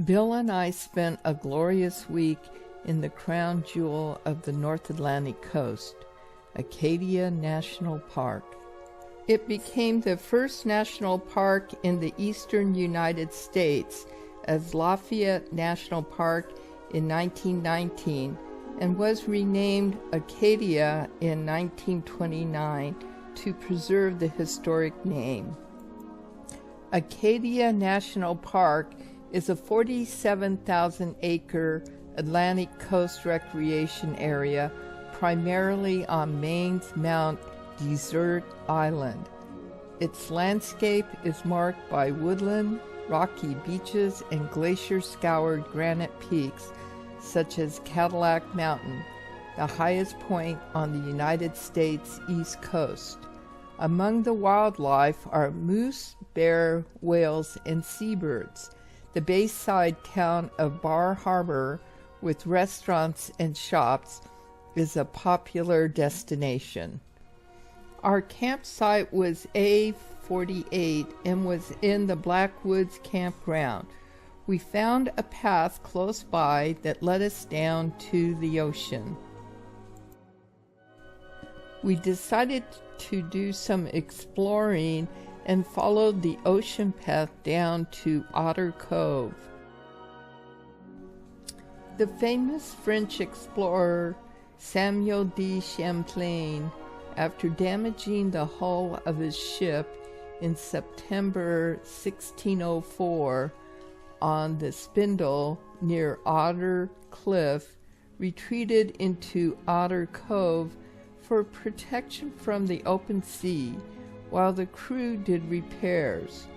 Bill and I spent a glorious week in the crown jewel of the North Atlantic coast, Acadia National Park. It became the first national park in the eastern United States as Lafayette National Park in 1919 and was renamed Acadia in 1929 to preserve the historic name. Acadia National Park is a 47,000-acre Atlantic coast recreation area primarily on Maine's Mount Desert Island. Its landscape is marked by woodland, rocky beaches, and glacier-scoured granite peaks such as Cadillac Mountain, the highest point on the United States East Coast. Among the wildlife are moose, bear, whales, and seabirds. The bayside town of Bar Harbor, with restaurants and shops, is a popular destination. Our campsite was A48 and was in the Blackwoods campground. We found a path close by that led us down to the ocean. We decided to do some exploring and followed the ocean path down to Otter Cove. The famous French explorer Samuel de Champlain, after damaging the hull of his ship in September 1604 on the Spindle near Otter Cliff, retreated into Otter Cove for protection from the open sea while the crew did repairs.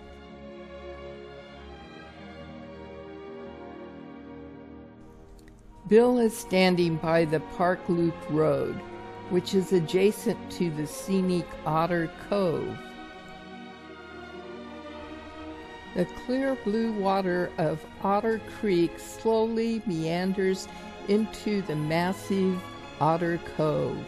Bill is standing by the Park Loop Road, which is adjacent to the scenic Otter Cove. The clear blue water of Otter Creek slowly meanders into the massive Otter Cove.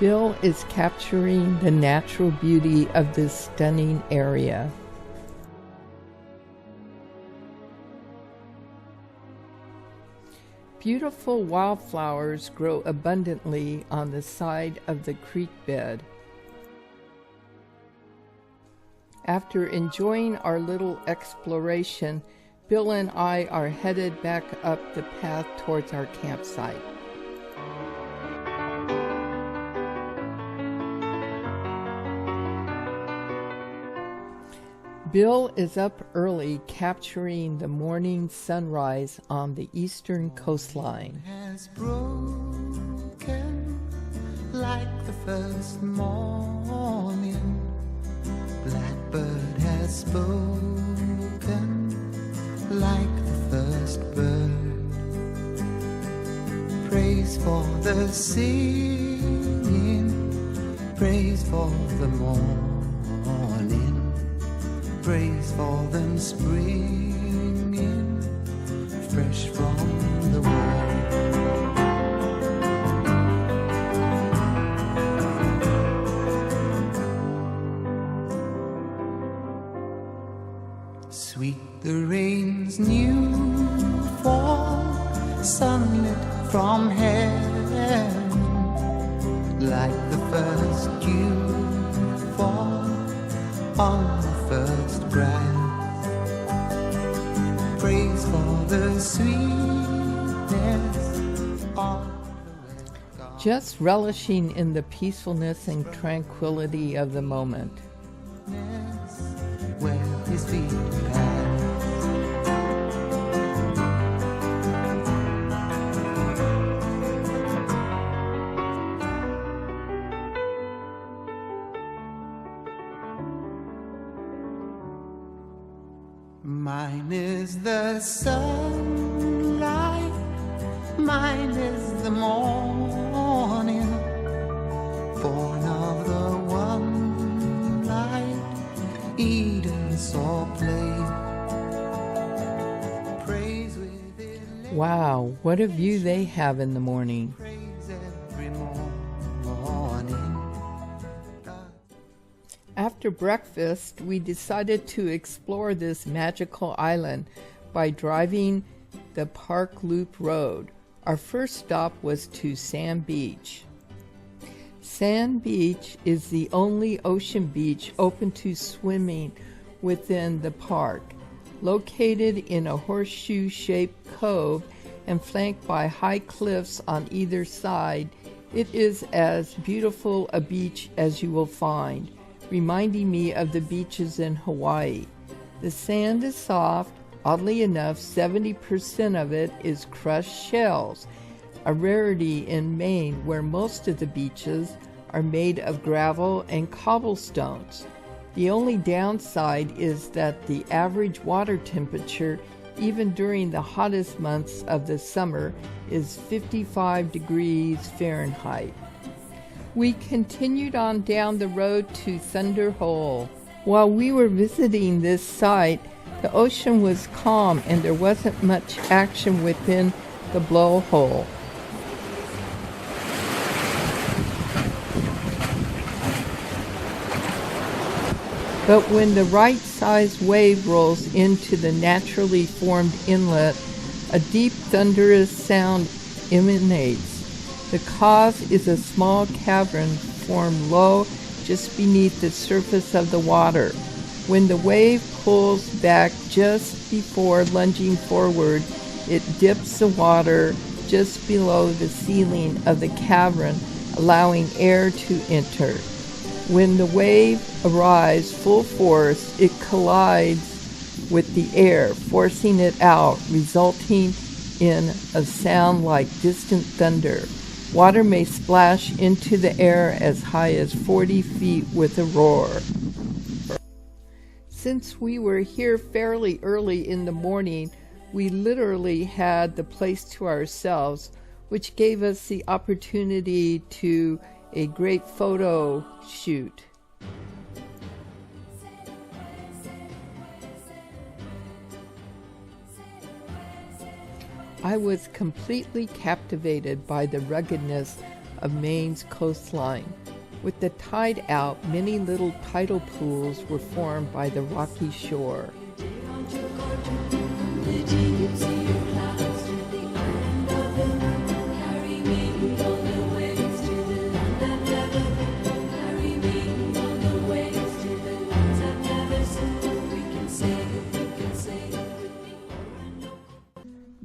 Bill is capturing the natural beauty of this stunning area. Beautiful wildflowers grow abundantly on the side of the creek bed. After enjoying our little exploration, Bill and I are headed back up the path towards our campsite. Bill is up early capturing the morning sunrise on the eastern coastline. Has broken like the first morning. Blackbird has spoken like the first bird. Praise for the singing, praise for the morning. Praise for them springing fresh from the world. Sweet the rain's new fall, sunlit from heaven, like the first dew fall on the first grass. Praise for the sweetness of the just relishing in the peacefulness and tranquility of the moment. Where his feet pass. Mine is the sunlight, mine is the morning, born of the one light Eden saw play. Praise within Wow, what a view they have in the morning. praise every morning. After breakfast, we decided to explore this magical island by driving the Park Loop Road. Our first stop was to Sand Beach. Sand Beach is the only ocean beach open to swimming within the park. Located in a horseshoe-shaped cove and flanked by high cliffs on either side, it is as beautiful a beach as you will find, reminding me of the beaches in Hawaii. The sand is soft. Oddly enough, 70% of it is crushed shells, a rarity in Maine where most of the beaches are made of gravel and cobblestones. The only downside is that the average water temperature, even during the hottest months of the summer, is 55 degrees Fahrenheit. We continued on down the road to Thunder Hole. While we were visiting this site, the ocean was calm and there wasn't much action within the blowhole. But when the right size wave rolls into the naturally formed inlet, a deep thunderous sound emanates. The cause is a small cavern formed low just beneath the surface of the water. When the wave pulls back just before lunging forward, it dips the water just below the ceiling of the cavern, allowing air to enter. When the wave arrives full force, it collides with the air, forcing it out, resulting in a sound like distant thunder. Water may splash into the air as high as 40 feet with a roar. Since we were here fairly early in the morning, we literally had the place to ourselves, which gave us the opportunity to a great photo shoot. I was completely captivated by the ruggedness of Maine's coastline. With the tide out, many little tidal pools were formed by the rocky shore.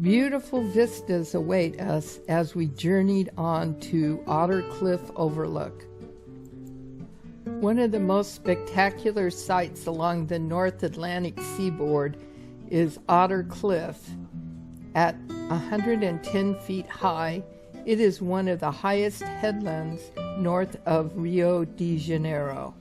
Beautiful vistas await us as we journeyed on to Otter Cliff Overlook. One of the most spectacular sights along the North Atlantic seaboard is Otter Cliff. At 110 feet high, it is one of the highest headlands north of Rio de Janeiro.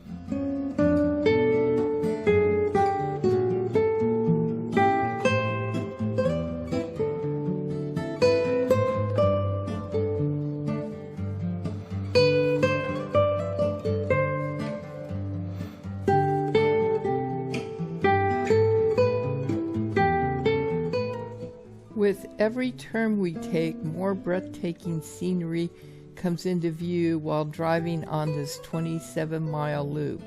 With every turn we take, more breathtaking scenery comes into view while driving on this 27-mile loop.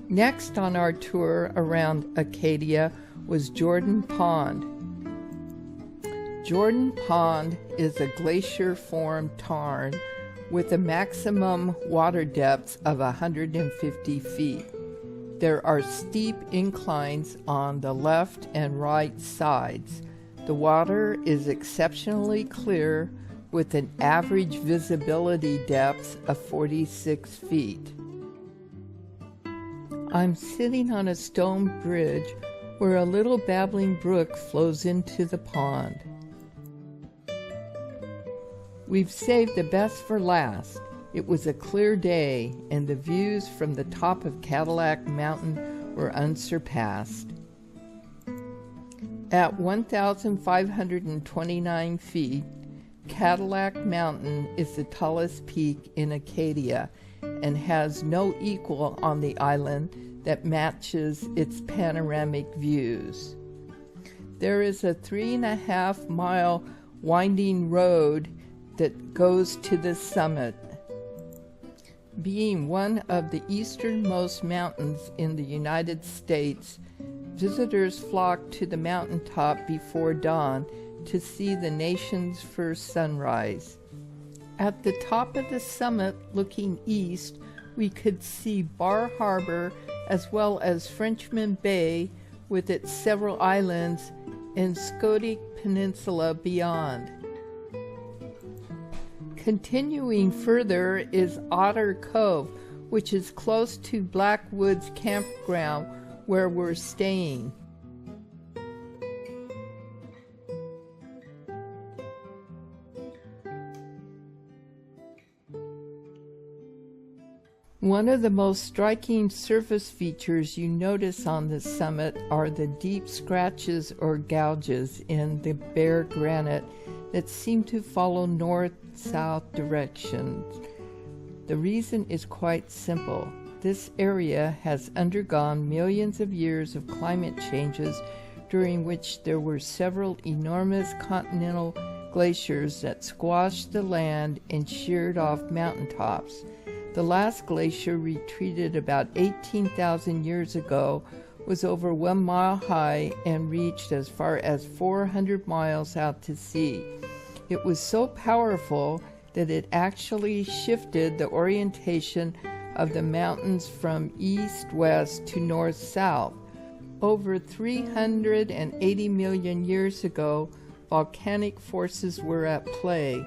Next on our tour around Acadia was Jordan Pond. Jordan Pond is a glacier-formed tarn with a maximum water depth of 150 feet. There are steep inclines on the left and right sides. The water is exceptionally clear with an average visibility depth of 46 feet. I'm sitting on a stone bridge where a little babbling brook flows into the pond. We've saved the best for last. It was a clear day, and the views from the top of Cadillac Mountain were unsurpassed. At 1,529 feet, Cadillac Mountain is the tallest peak in Acadia and has no equal on the island that matches its panoramic views. There is a 3.5-mile winding road that goes to the summit. Being one of the easternmost mountains in the United States, visitors flock to the mountaintop before dawn to see the nation's first sunrise. At the top of the summit, looking east, we could see Bar Harbor as well as Frenchman Bay with its several islands and Scotic Peninsula beyond. Continuing further is Otter Cove, which is close to Blackwoods Campground where we're staying. One of the most striking surface features you notice on the summit are the deep scratches or gouges in the bare granite that seem to follow north-south directions. The reason is quite simple. This area has undergone millions of years of climate changes during which there were several enormous continental glaciers that squashed the land and sheared off mountaintops. The last glacier retreated about 18,000 years ago, was over 1 mile high, and reached as far as 400 miles out to sea. It was so powerful that it actually shifted the orientation of the mountains from east-west to north-south. Over 380 million years ago, volcanic forces were at play.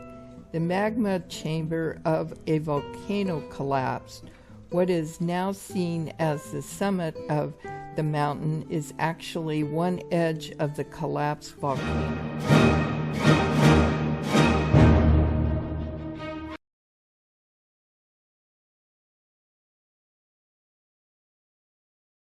The magma chamber of a volcano collapsed. What is now seen as the summit of the mountain is actually one edge of the collapsed volcano.